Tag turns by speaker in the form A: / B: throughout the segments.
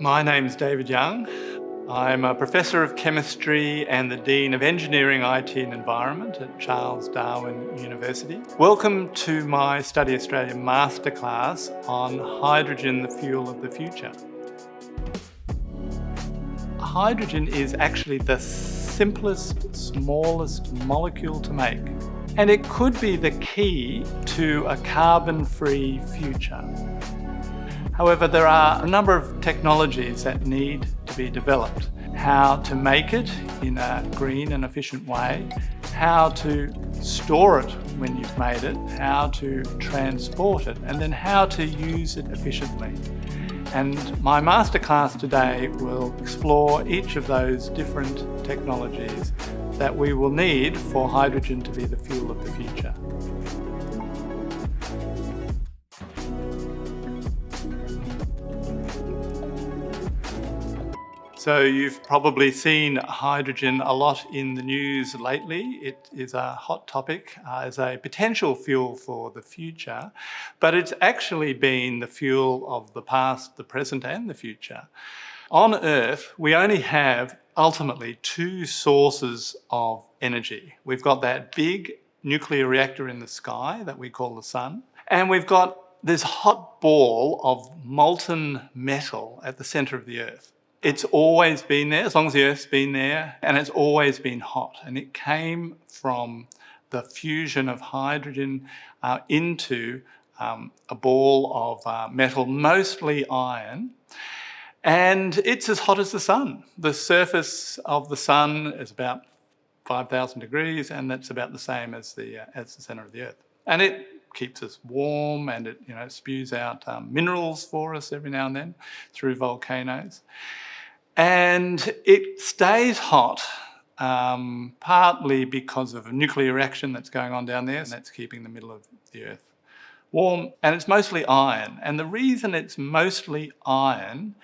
A: My name is David Young. I'm a Professor of Chemistry and the Dean of Engineering, IT and Environment at Charles Darwin University. Welcome to my Study Australia Masterclass on hydrogen, the fuel of the future. Hydrogen is actually the simplest, smallest molecule to make, and it could be the key to a carbon-free future. However, there are a number of technologies that need to be developed. How to make it in a green and efficient way, how to store it when you've made it, how to transport it, and then how to use it efficiently. And my masterclass today will explore each of those different technologies that we will need for hydrogen to be the fuel of the future. So you've probably seen hydrogen a lot in the news lately. It is a hot topic as a potential fuel for the future, but it's actually been the fuel of the past, the present and the future. On Earth, we only have ultimately two sources of energy. We've got that big nuclear reactor in the sky that we call the sun, and we've got this hot ball of molten metal at the centre of the Earth. It's always been there, as long as the Earth's been there, and it's always been hot. And it came from the fusion of hydrogen into a ball of metal, mostly iron. And it's as hot as the sun. The surface of the sun is about 5,000 degrees, and that's about the same as the centre of the Earth. And it keeps us warm, and it spews out minerals for us every now and then through volcanoes. And it stays hot, partly because of a nuclear reaction that's going on down there, and that's keeping the middle of the Earth warm. And it's mostly iron. And the reason it's mostly iron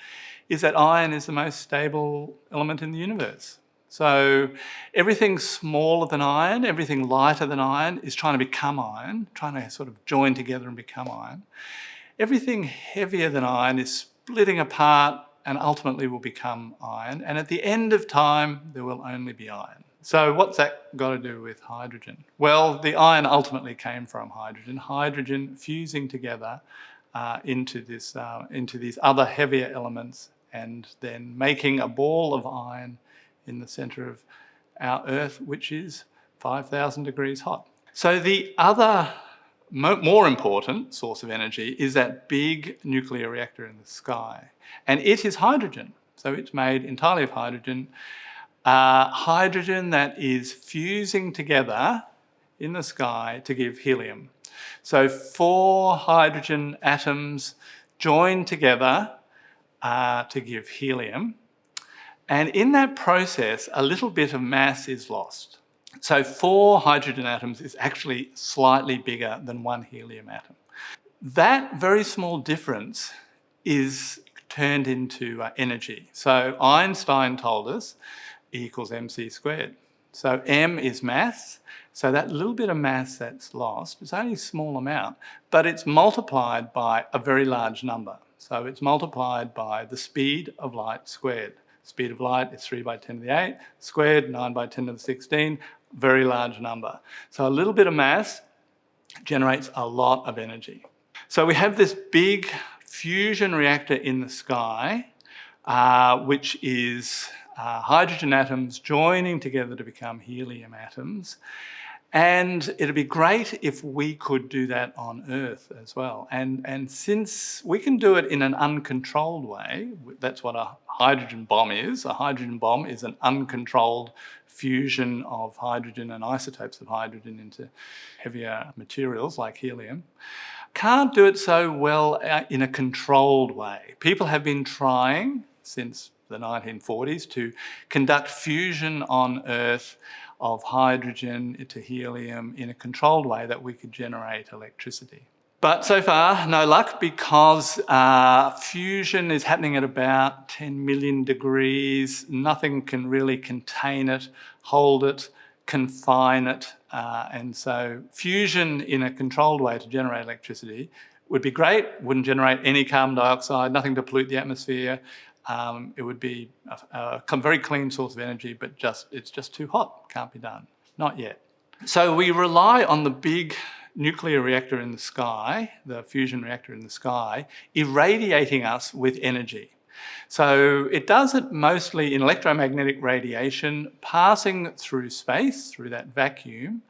A: is that iron is the most stable element in the universe. So everything smaller than iron, everything lighter than iron is trying to become iron, trying to sort of join together and become iron. Everything heavier than iron is splitting apart and ultimately will become iron. And at the end of time, there will only be iron. So what's that got to do with hydrogen? Well, the iron ultimately came from hydrogen. Hydrogen fusing together into these other heavier elements and then making a ball of iron in the centre of our Earth, which is 5,000 degrees hot. So the other more important source of energy is that big nuclear reactor in the sky. And it is hydrogen. So it's made entirely of hydrogen. Hydrogen that is fusing together in the sky to give helium. So 4 hydrogen atoms join together to give helium. And in that process, a little bit of mass is lost. So 4 hydrogen atoms is actually slightly bigger than 1 helium atom. That very small difference is turned into energy. So Einstein told us E equals mc squared. So m is mass. So that little bit of mass that's lost is only a small amount, but it's multiplied by a very large number. So it's multiplied by the speed of light squared. Speed of light is 3 by 10 to the 8, squared 9 by 10 to the 16, very large number. So a little bit of mass generates a lot of energy. So we have this big fusion reactor in the sky, which is hydrogen atoms joining together to become helium atoms. And it'd be great if we could do that on Earth as well. And since we can do it in an uncontrolled way, that's what a hydrogen bomb is. A hydrogen bomb is an uncontrolled fusion of hydrogen and isotopes of hydrogen into heavier materials like helium. Can't do it so well in a controlled way. People have been trying since the 1940s to conduct fusion on Earth of hydrogen to helium in a controlled way that we could generate electricity. But so far, no luck, because fusion is happening at about 10 million degrees. Nothing can really contain it, hold it, confine it. And so fusion in a controlled way to generate electricity would be great, wouldn't generate any carbon dioxide, nothing to pollute the atmosphere, it would be a very clean source of energy, but it's just too hot, can't be done. Not yet. So we rely on the big nuclear reactor in the sky, the fusion reactor in the sky, irradiating us with energy. So it does it mostly in electromagnetic radiation, passing through space, through that vacuum,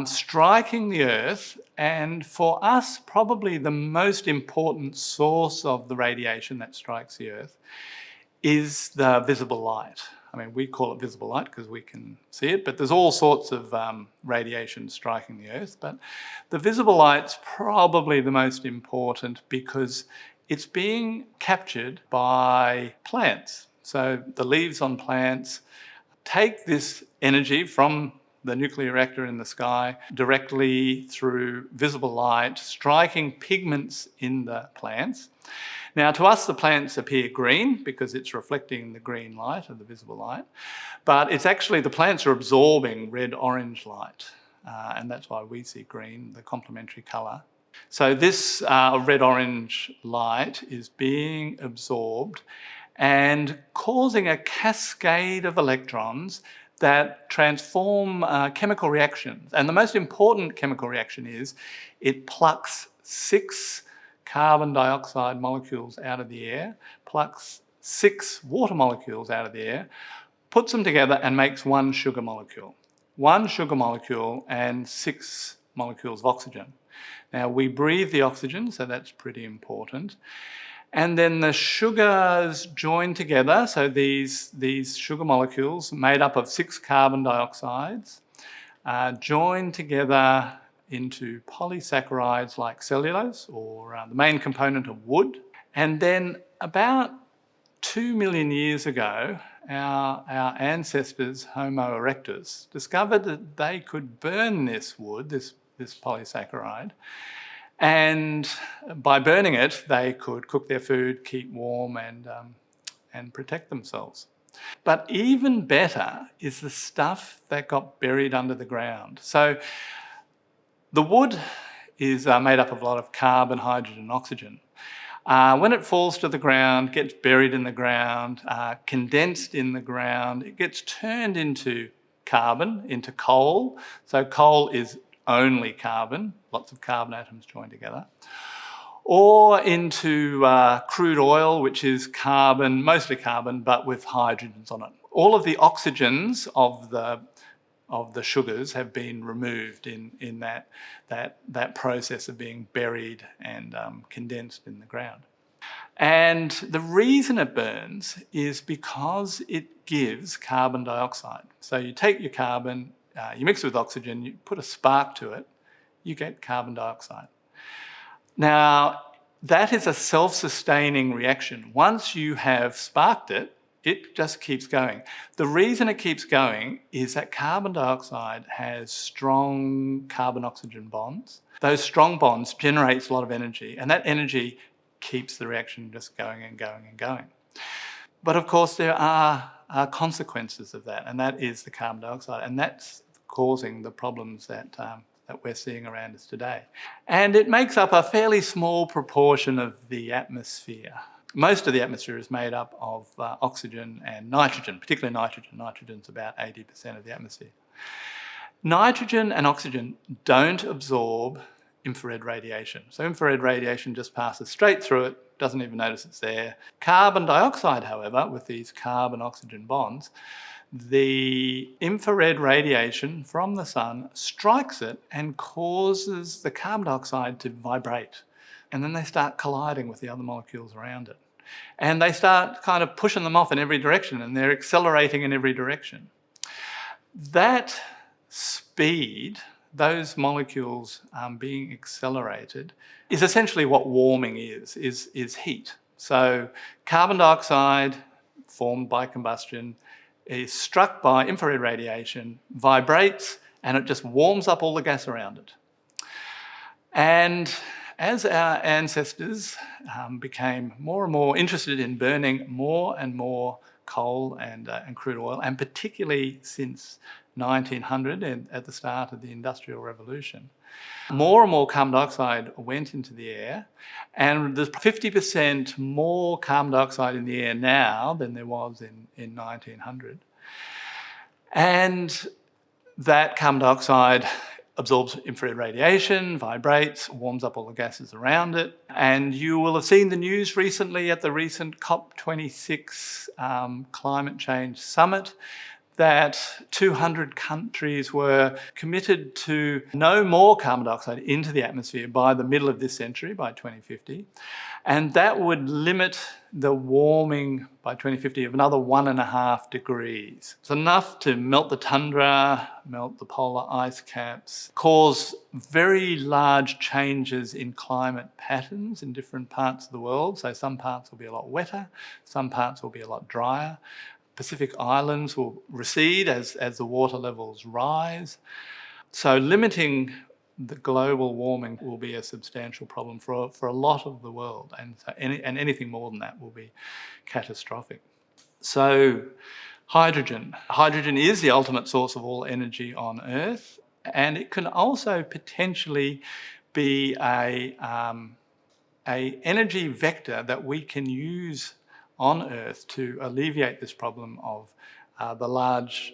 A: striking the Earth, and for us, probably the most important source of the radiation that strikes the Earth is the visible light. I mean, we call it visible light because we can see it, but there's all sorts of radiation striking the Earth. But the visible light's probably the most important because it's being captured by plants. So the leaves on plants take this energy from the nuclear reactor in the sky directly through visible light, striking pigments in the plants. Now, to us, the plants appear green because it's reflecting the green light of the visible light, but it's actually the plants are absorbing red-orange light, and that's why we see green, the complementary colour. So this red-orange light is being absorbed and causing a cascade of electrons that transform chemical reactions. And the most important chemical reaction is it plucks 6 carbon dioxide molecules out of the air, plucks 6 water molecules out of the air, puts them together and makes 1 sugar molecule. 1 sugar molecule and 6 molecules of oxygen. Now, we breathe the oxygen, so that's pretty important. And then the sugars join together, so these sugar molecules made up of 6 carbon dioxides join together into polysaccharides like cellulose, or the main component of wood. And then about 2 million years ago, our ancestors, Homo erectus, discovered that they could burn this wood, this polysaccharide, and by burning it, they could cook their food, keep warm, and protect themselves. But even better is the stuff that got buried under the ground. So the wood is made up of a lot of carbon, hydrogen, and oxygen. When it falls to the ground, gets buried in the ground, condensed in the ground, it gets turned into carbon, into coal. So coal is only carbon, lots of carbon atoms joined together, or into crude oil, which is carbon, mostly carbon, but with hydrogens on it. All of the oxygens of the sugars have been removed in that process of being buried and condensed in the ground. And the reason it burns is because it gives carbon dioxide. So you take your carbon, you mix it with oxygen, you put a spark to it, you get carbon dioxide. Now, that is a self-sustaining reaction. Once you have sparked it, it just keeps going. The reason it keeps going is that carbon dioxide has strong carbon-oxygen bonds. Those strong bonds generates a lot of energy, and that energy keeps the reaction just going and going and going. But of course, there are consequences of that, and that is the carbon dioxide, and that's causing the problems that we're seeing around us today. And it makes up a fairly small proportion of the atmosphere. Most of the atmosphere is made up of oxygen and nitrogen, particularly nitrogen. Nitrogen's about 80% of the atmosphere. Nitrogen and oxygen don't absorb infrared radiation. So infrared radiation just passes straight through it, doesn't even notice it's there. Carbon dioxide, however, with these carbon-oxygen bonds, the infrared radiation from the sun strikes it and causes the carbon dioxide to vibrate. And then they start colliding with the other molecules around it. And they start kind of pushing them off in every direction, and they're accelerating in every direction. That speed, those molecules being accelerated, is essentially what warming is heat. So carbon dioxide formed by combustion is struck by infrared radiation, vibrates, and it just warms up all the gas around it. And as our ancestors became more and more interested in burning more and more coal and crude oil, and particularly since 1900 and at the start of the Industrial Revolution, More and more carbon dioxide went into the air, and there's 50% more carbon dioxide in the air now than there was in 1900. And that carbon dioxide absorbs infrared radiation, vibrates, warms up all the gases around it. And you will have seen the news recently at the recent COP26 climate change summit that 200 countries were committed to no more carbon dioxide into the atmosphere by the middle of this century, by 2050. And that would limit the warming by 2050 of another 1.5 degrees. It's enough to melt the tundra, melt the polar ice caps, cause very large changes in climate patterns in different parts of the world. So some parts will be a lot wetter, some parts will be a lot drier. Pacific islands will recede as the water levels rise. So limiting the global warming will be a substantial problem for a lot of the world, and anything more than that will be catastrophic. So hydrogen. Hydrogen is the ultimate source of all energy on Earth, and it can also potentially be a energy vector that we can use on Earth to alleviate this problem of the large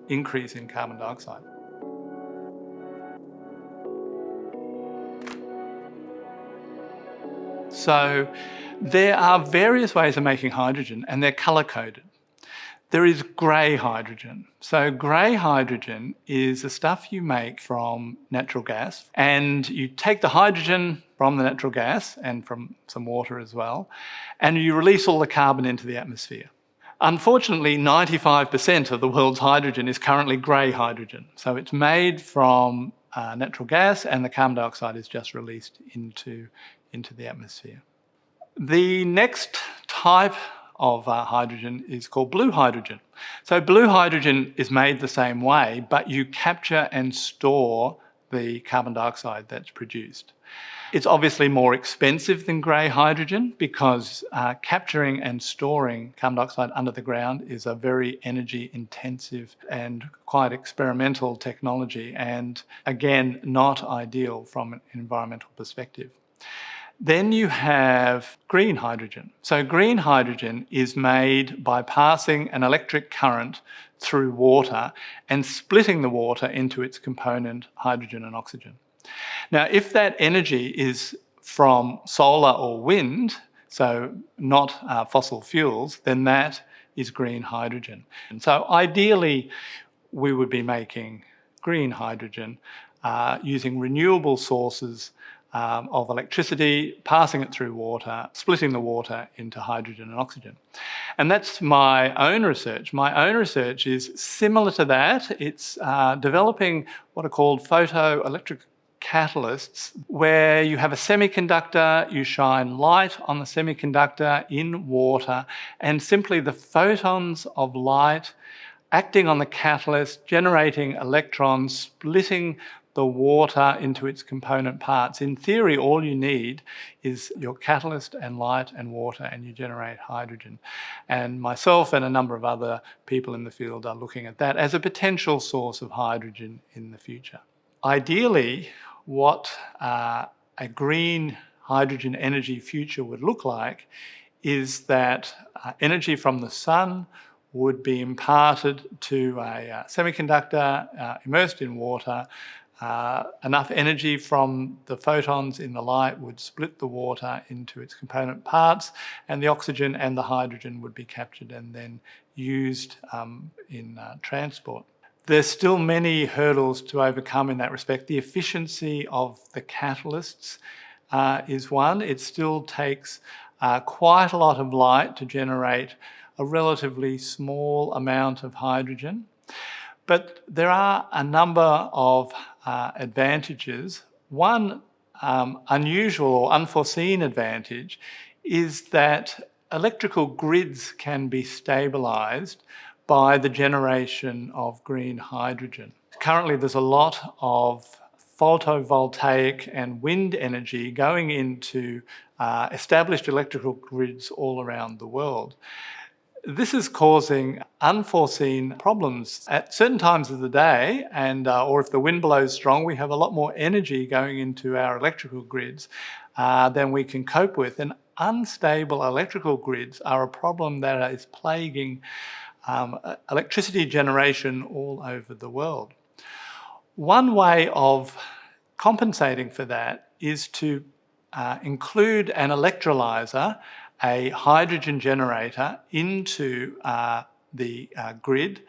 A: increase in carbon dioxide. So there are various ways of making hydrogen, and they're colour-coded. There is grey hydrogen. So grey hydrogen is the stuff you make from natural gas, and you take the hydrogen from the natural gas and from some water as well, and you release all the carbon into the atmosphere. Unfortunately, 95% of the world's hydrogen is currently grey hydrogen. So it's made from natural gas, and the carbon dioxide is just released into the atmosphere. The next type of hydrogen is called blue hydrogen. So blue hydrogen is made the same way, but you capture and store the carbon dioxide that's produced. It's obviously more expensive than grey hydrogen because capturing and storing carbon dioxide under the ground is a very energy intensive and quite experimental technology, and again, not ideal from an environmental perspective. Then you have green hydrogen. So green hydrogen is made by passing an electric current through water and splitting the water into its component hydrogen and oxygen. Now, if that energy is from solar or wind, so not fossil fuels, then that is green hydrogen. And so ideally, we would be making green hydrogen using renewable sources of electricity, passing it through water, splitting the water into hydrogen and oxygen. And that's my own research. My own research is similar to that. It's developing what are called photoelectric catalysts, where you have a semiconductor, you shine light on the semiconductor in water, and simply the photons of light acting on the catalyst, generating electrons, splitting the water into its component parts. In theory, all you need is your catalyst and light and water, and you generate hydrogen. And myself and a number of other people in the field are looking at that as a potential source of hydrogen in the future. Ideally, what a green hydrogen energy future would look like is that energy from the sun would be imparted to a semiconductor immersed in water. Enough energy from the photons in the light would split the water into its component parts, and the oxygen and the hydrogen would be captured and then used in transport. There's still many hurdles to overcome in that respect. The efficiency of the catalysts is one. It still takes quite a lot of light to generate a relatively small amount of hydrogen. But there are a number of advantages. One unusual or unforeseen advantage is that electrical grids can be stabilised by the generation of green hydrogen. Currently, there's a lot of photovoltaic and wind energy going into established electrical grids all around the world. This is causing unforeseen problems at certain times of the day, and or if the wind blows strong, we have a lot more energy going into our electrical grids than we can cope with. And unstable electrical grids are a problem that is plaguing electricity generation all over the world. One way of compensating for that is to include an electrolyser, a hydrogen generator, into the grid.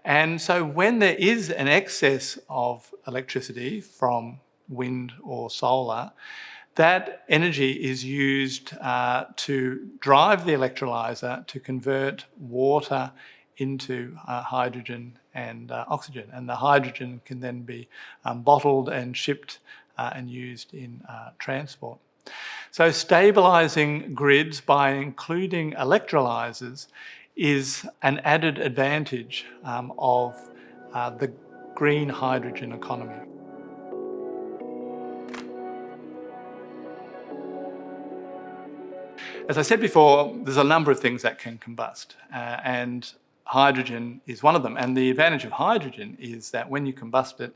A: And so when there is an excess of electricity from wind or solar, that energy is used to drive the electrolyser to convert water into hydrogen and oxygen. And the hydrogen can then be bottled and shipped and used in transport. So stabilising grids by including electrolysers is an added advantage of the green hydrogen economy. As I said before, there's a number of things that can combust, and hydrogen is one of them. And the advantage of hydrogen is that when you combust it,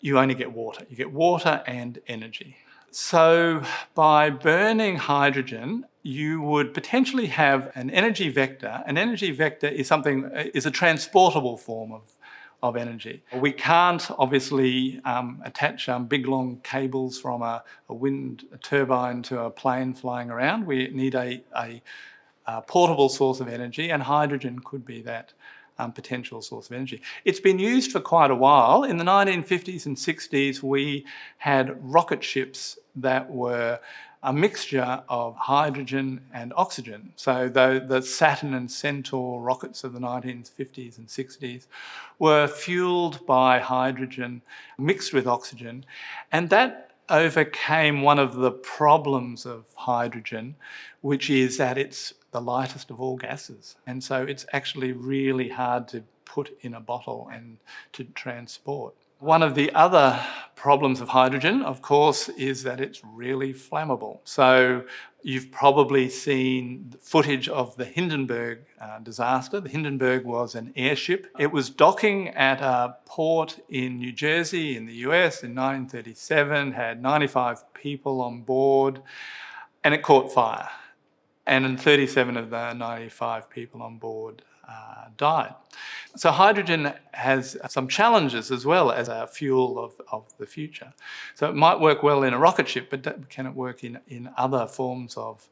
A: you only get water. You get water and energy. So by burning hydrogen, you would potentially have an energy vector. An energy vector is a transportable form of energy. We can't obviously attach big long cables from a wind turbine to a plane flying around. We need a portable source of energy, and hydrogen could be that potential source of energy. It's been used for quite a while. In the 1950s and 60s, we had rocket ships that were a mixture of hydrogen and oxygen. So the Saturn and Centaur rockets of the 1950s and 60s were fueled by hydrogen mixed with oxygen, and that overcame one of the problems of hydrogen, which is that it's the lightest of all gases. And so it's actually really hard to put in a bottle and to transport. One of the other problems of hydrogen, of course, is that it's really flammable. So you've probably seen footage of the Hindenburg disaster. The Hindenburg was an airship. It was docking at a port in New Jersey in the US in 1937, had 95 people on board, and it caught fire. And 37 of the 95 people on board died. So hydrogen has some challenges as well as a fuel of the future. So it might work well in a rocket ship, but can it work in other forms of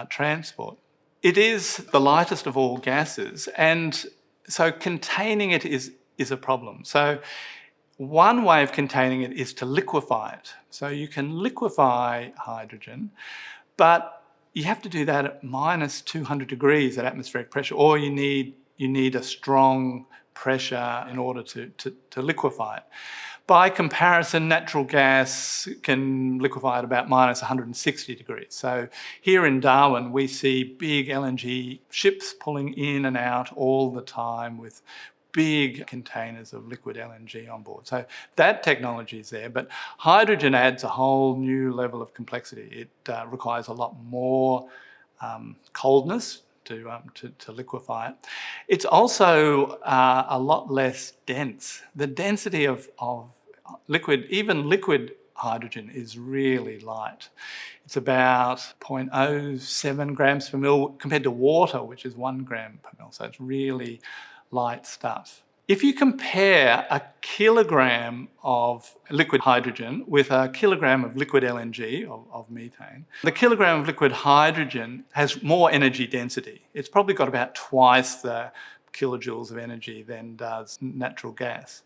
A: transport? It is the lightest of all gases, and so containing it is a problem. So one way of containing it is to liquefy it. So you can liquefy hydrogen, but you have to do that at minus 200 degrees at atmospheric pressure, or you need a strong pressure in order to liquefy it. By comparison, natural gas can liquefy at about minus 160 degrees. So here in Darwin, we see big LNG ships pulling in and out all the time with big containers of liquid LNG on board. So that technology is there, but hydrogen adds a whole new level of complexity. It requires a lot more coldness to liquefy it. It's also a lot less dense. The density of even liquid hydrogen is really light. It's about 0.07 grams per mil compared to water, which is 1 gram per mil. So it's really light stuff. If you compare a kilogram of liquid hydrogen with a kilogram of liquid LNG, of methane, the kilogram of liquid hydrogen has more energy density. It's probably got about twice the kilojoules of energy than does natural gas.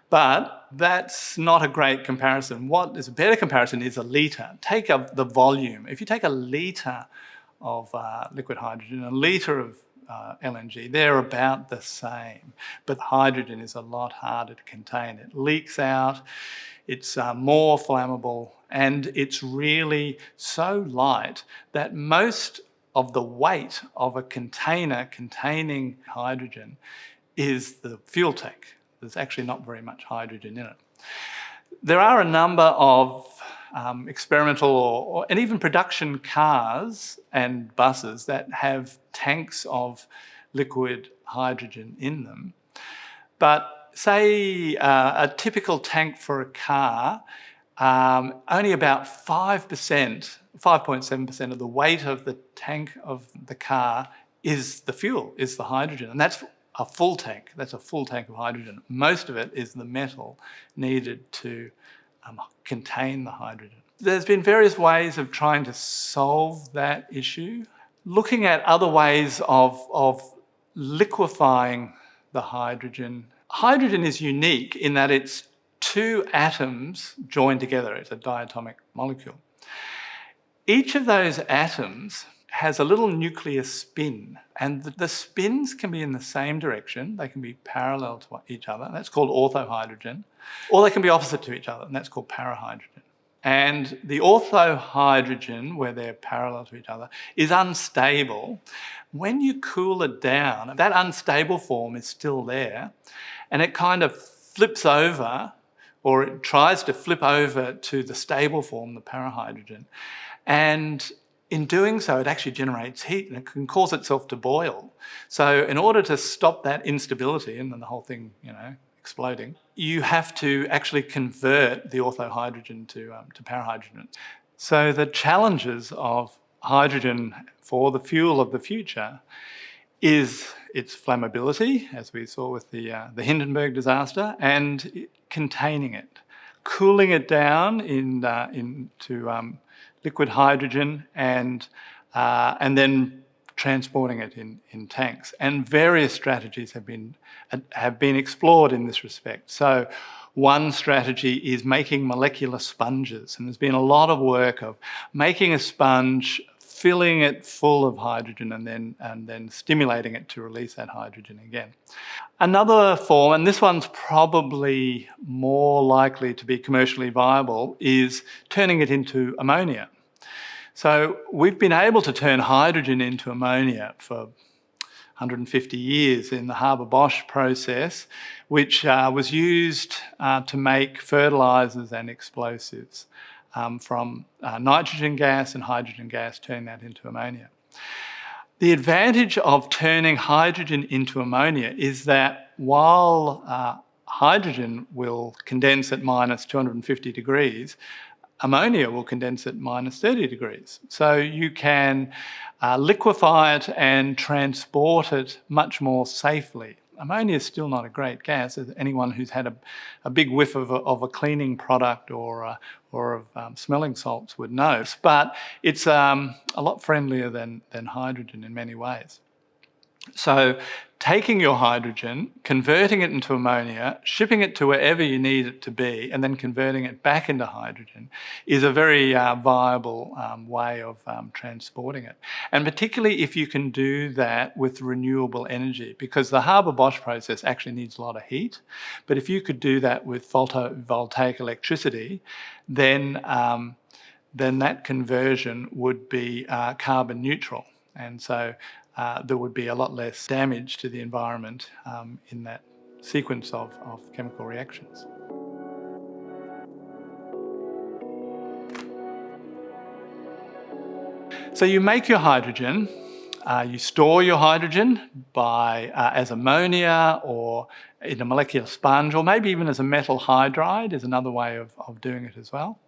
A: But that's not a great comparison. What is a better comparison is a litre. Take the volume. If you take a litre of liquid hydrogen, a litre of LNG, they're about the same, but hydrogen is a lot harder to contain. It leaks out, it's more flammable, and it's really so light that most of the weight of a container containing hydrogen is the fuel tank. There's actually not very much hydrogen in it. There are a number of experimental and even production cars and buses that have tanks of liquid hydrogen in them. But say a typical tank for a car, only about 5%, 5.7% of the weight of the tank of the car is the fuel, is the hydrogen. And that's a full tank. That's a full tank of hydrogen. Most of it is the metal needed to contain the hydrogen. There's been various ways of trying to solve that issue. Looking at other ways of liquefying the hydrogen. Hydrogen is unique in that it's two atoms joined together. It's a diatomic molecule. Each of those atoms has a little nuclear spin, and the spins can be in the same direction. They can be parallel to each other, and that's called orthohydrogen, or they can be opposite to each other, and that's called parahydrogen. And the orthohydrogen, where they're parallel to each other, is unstable. When you cool it down, that unstable form is still there, and it kind of flips over, or it tries to flip over to the stable form, the parahydrogen. And in doing so, it actually generates heat and it can cause itself to boil. So in order to stop that instability and then the whole thing, exploding, you have to actually convert the orthohydrogen to parahydrogen. So the challenges of hydrogen for the fuel of the future is its flammability, as we saw with the Hindenburg disaster, and containing it, cooling it down into liquid hydrogen, and then transporting it in tanks. And various strategies have been explored in this respect. So one strategy is making molecular sponges, and there's been a lot of work of making a sponge, filling it full of hydrogen, and then stimulating it to release that hydrogen again. Another form, and this one's probably more likely to be commercially viable, is turning it into ammonia. So we've been able to turn hydrogen into ammonia for 150 years in the Haber-Bosch process, which was used to make fertilisers and explosives. From nitrogen gas and hydrogen gas, turning that into ammonia. The advantage of turning hydrogen into ammonia is that while hydrogen will condense at minus 250 degrees, ammonia will condense at minus 30 degrees. So you can liquefy it and transport it much more safely. Ammonia is still not a great gas, as anyone who's had a big whiff of a cleaning product or of smelling salts would know. But it's a lot friendlier than hydrogen in many ways. So taking your hydrogen, converting it into ammonia, shipping it to wherever you need it to be, and then converting it back into hydrogen is a very viable way of transporting it. And particularly if you can do that with renewable energy, because the Haber-Bosch process actually needs a lot of heat. But if you could do that with photovoltaic electricity, then that conversion would be carbon neutral. And so there would be a lot less damage to the environment in that sequence of chemical reactions. So you make your hydrogen, you store your hydrogen as ammonia or in a molecular sponge, or maybe even as a metal hydride is another way of doing it as well.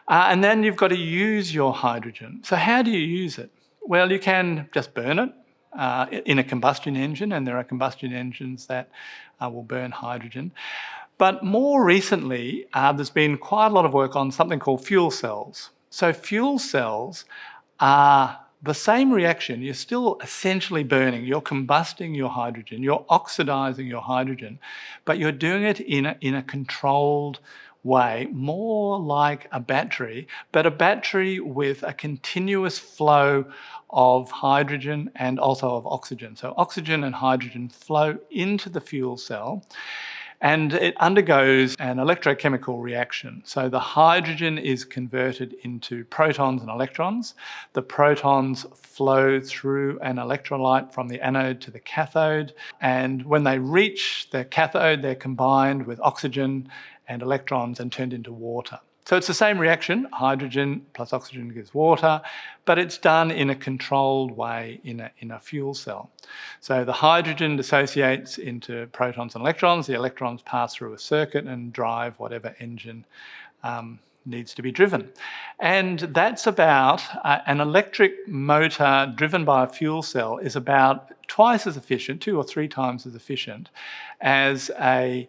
A: And then you've got to use your hydrogen. So how do you use it? Well, you can just burn it in a combustion engine, and there are combustion engines that will burn hydrogen. But more recently, there's been quite a lot of work on something called fuel cells. So fuel cells are the same reaction. You're still essentially burning. You're combusting your hydrogen. You're oxidizing your hydrogen, but you're doing it in a controlled way, more like a battery, but a battery with a continuous flow of hydrogen and also of oxygen. So oxygen and hydrogen flow into the fuel cell, and it undergoes an electrochemical reaction. So the hydrogen is converted into protons and electrons. The protons flow through an electrolyte from the anode to the cathode, and when they reach the cathode, they're combined with oxygen and electrons and turned into water. So it's the same reaction, hydrogen plus oxygen gives water, but it's done in a controlled way in a fuel cell. So the hydrogen dissociates into protons and electrons. The electrons pass through a circuit and drive whatever engine needs to be driven. And that's about, an electric motor driven by a fuel cell is about twice as efficient, 2 or 3 times as efficient, as a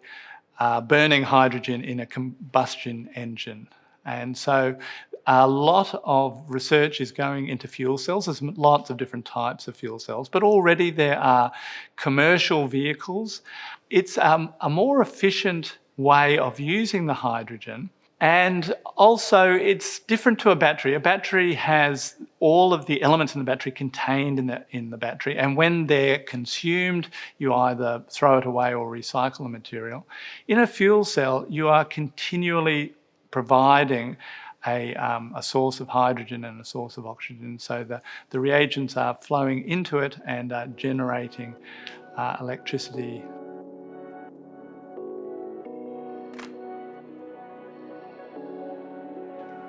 A: burning hydrogen in a combustion engine. And so a lot of research is going into fuel cells. There's lots of different types of fuel cells, but already there are commercial vehicles. It's a more efficient way of using the hydrogen. And also it's different to a battery. A battery has all of the elements in the battery contained in the battery, and when they're consumed, you either throw it away or recycle the material. In a fuel cell, you are continually providing a source of hydrogen and a source of oxygen, so the reagents are flowing into it and are generating electricity.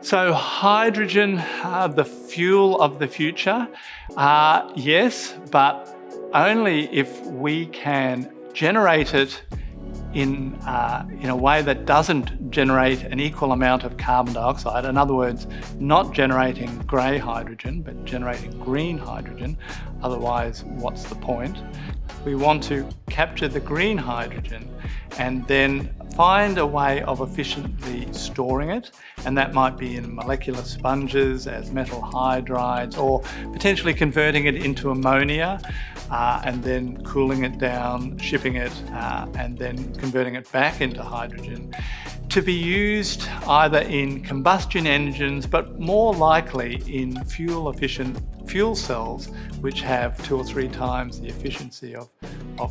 A: So hydrogen, the fuel of the future, yes, but only if we can generate it in a way that doesn't generate an equal amount of carbon dioxide. In other words, not generating grey hydrogen, but generating green hydrogen. Otherwise, what's the point? We want to capture the green hydrogen and then find a way of efficiently storing it, and that might be in molecular sponges as metal hydrides, or potentially converting it into ammonia and then cooling it down, shipping it, and then converting it back into hydrogen to be used either in combustion engines, but more likely in fuel-efficient fuel cells, which have 2 or 3 times the efficiency of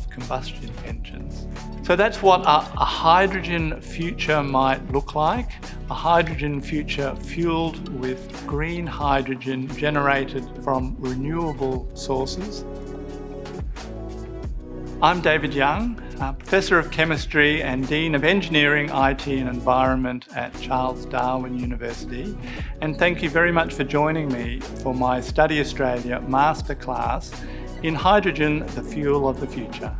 A: combustion engines. So that's what a hydrogen future might look like. A hydrogen future fueled with green hydrogen generated from renewable sources. I'm David Young, Professor of Chemistry and Dean of Engineering, IT and Environment at Charles Darwin University, and thank you very much for joining me for my Study Australia Masterclass in Hydrogen, the Fuel of the Future.